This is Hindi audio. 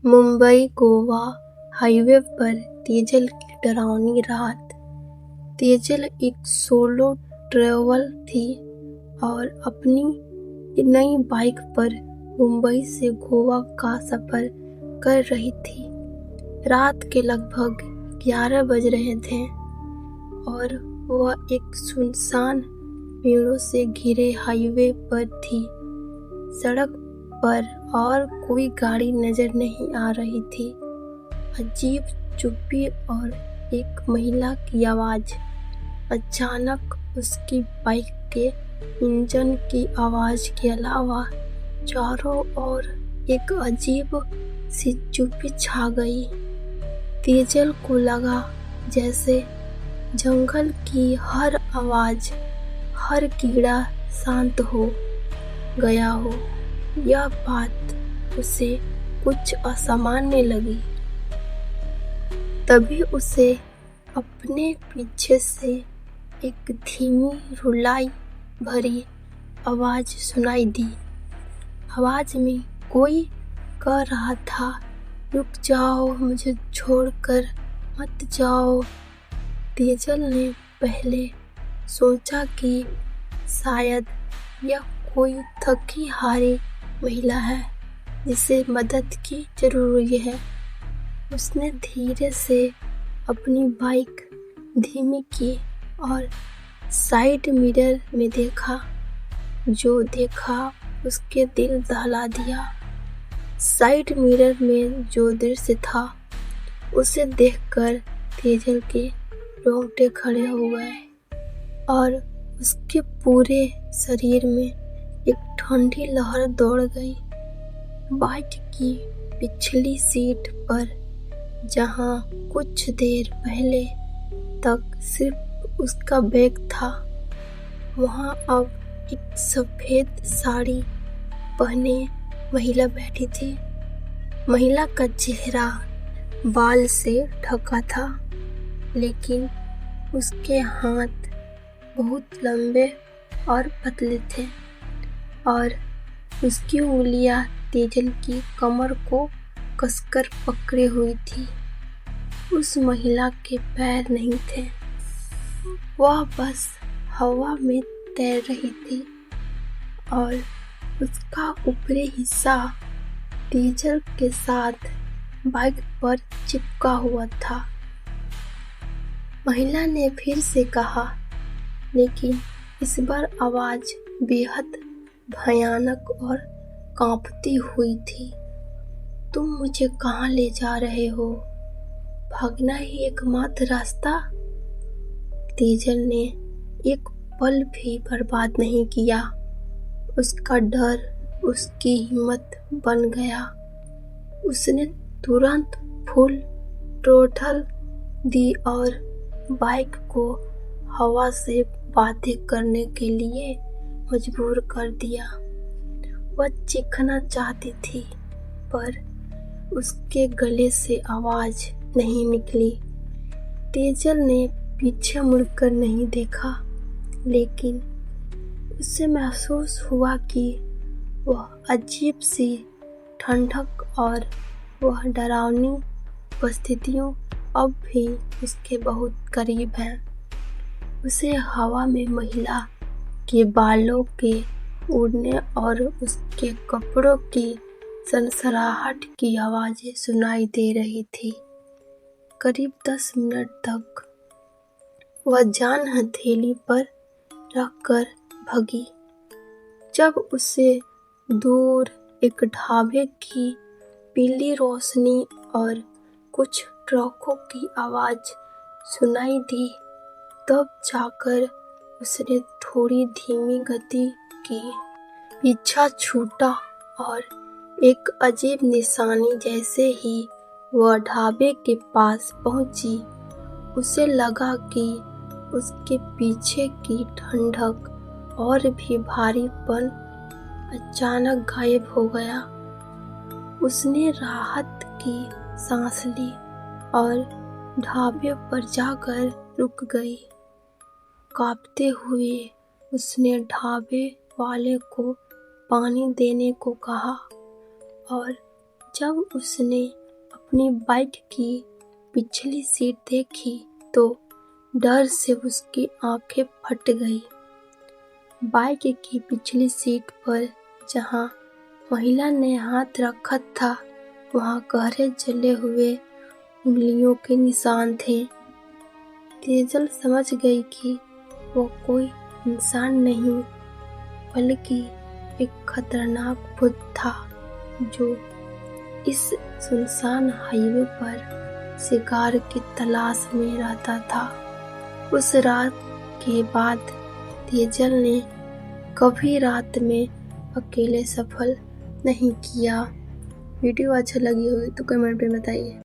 मुंबई गोवा हाईवे पर तेजल की डरावनी रात। तेजल एक सोलो ट्रैवलर थी और अपनी नई बाइक पर मुंबई से गोवा का सफर कर रही थी। रात के लगभग 11 बज रहे थे और वह एक सुनसान पेड़ों से घिरे हाईवे पर थी। सड़क पर और कोई गाड़ी नजर नहीं आ रही थी। अजीब चुप्पी और एक महिला की आवाज। अचानक उसकी बाइक के इंजन की आवाज के अलावा चारों ओर एक अजीब सी चुप्पी छा गई। तेजल को लगा जैसे जंगल की हर आवाज, हर कीड़ा शांत हो गया हो। यह बात उसे कुछ असामान्य लगी। तभी उसे अपने पीछे से एक धीमी रुलाई भरी आवाज सुनाई दी। आवाज में कोई कह रहा था, रुक जाओ, मुझे छोड़कर मत जाओ। तेजल ने पहले सोचा कि शायद यह कोई थकी हारी महिला है जिसे मदद की जरूरत है। उसने धीरे से अपनी बाइक धीमी की और साइड मिरर में देखा। जो देखा उसके दिल दहला दिया। साइड मिरर में जो दृश्य था उसे देखकर तेजल के रोंगटे खड़े हो गए और उसके पूरे शरीर में एक ठंडी लहर दौड़ गई। बाइक की पिछली सीट पर, जहां कुछ देर पहले तक सिर्फ उसका बैग था, वहां अब एक सफेद साड़ी पहने महिला बैठी थी। महिला का चेहरा बाल से ढका था, लेकिन उसके हाथ बहुत लंबे और पतले थे और उसकी उंगलियां तेजल की कमर को कसकर पकड़े हुई थी। उस महिला के पैर नहीं थे, वह बस हवा में तैर रही थी और उसका ऊपरी हिस्सा तेजल के साथ बाइक पर चिपका हुआ था। महिला ने फिर से कहा, लेकिन इस बार आवाज बेहद भयानक और कांपती हुई थी। तुम मुझे कहां ले जा रहे हो? भागना ही एकमात्र रास्ता? तेजल ने एक पल भी बर्बाद नहीं किया। उसका डर उसकी हिम्मत बन गया। उसने तुरंत फुल थ्रोटल दी और बाइक को हवा से बातें करने के लिए मजबूर कर दिया। वह चीखना चाहती थी, पर उसके गले से आवाज नहीं निकली। तेजल ने पीछे मुड़कर नहीं देखा, लेकिन उसे महसूस हुआ कि वह अजीब सी ठंडक और वह डरावनी उपस्थितियों अब भी उसके बहुत करीब हैं। उसे हवा में महिला के बालों के उड़ने और उसके कपड़ों की सनसनाहट की आवाजें सुनाई दे रही थी। करीब 10 मिनट तक वह जान हथेली पर रखकर भगी। जब उसे दूर एक ढाबे की पीली रोशनी और कुछ ट्रकों की आवाज सुनाई दी, तब जाकर उसने थोड़ी धीमी गति की। पीछा छूटा और एक अजीब निशानी जैसे ही वह ढाबे के पास पहुंची, उसे लगा कि उसके पीछे की ठंडक और भी भारीपन अचानक गायब हो गया। उसने राहत की सांस ली और ढाबे पर जाकर रुक गई। कांपते हुए उसने ढाबे वाले को पानी देने को कहा और जब उसने अपनी बाइक की पिछली सीट देखी तो डर से उसकी आंखें फट गई। बाइक की पिछली सीट पर जहां महिला ने हाथ रखा था वहां गहरे जले हुए उंगलियों के निशान थे। तेजल समझ गई कि वो कोई इंसान नहीं बल्कि एक खतरनाक भूत था जो इस सुनसान हाईवे पर शिकार की तलाश में रहता था। उस रात के बाद तेजल ने कभी रात में अकेले सफर नहीं किया। वीडियो अच्छा लगी होगी तो कमेंट में बताइए।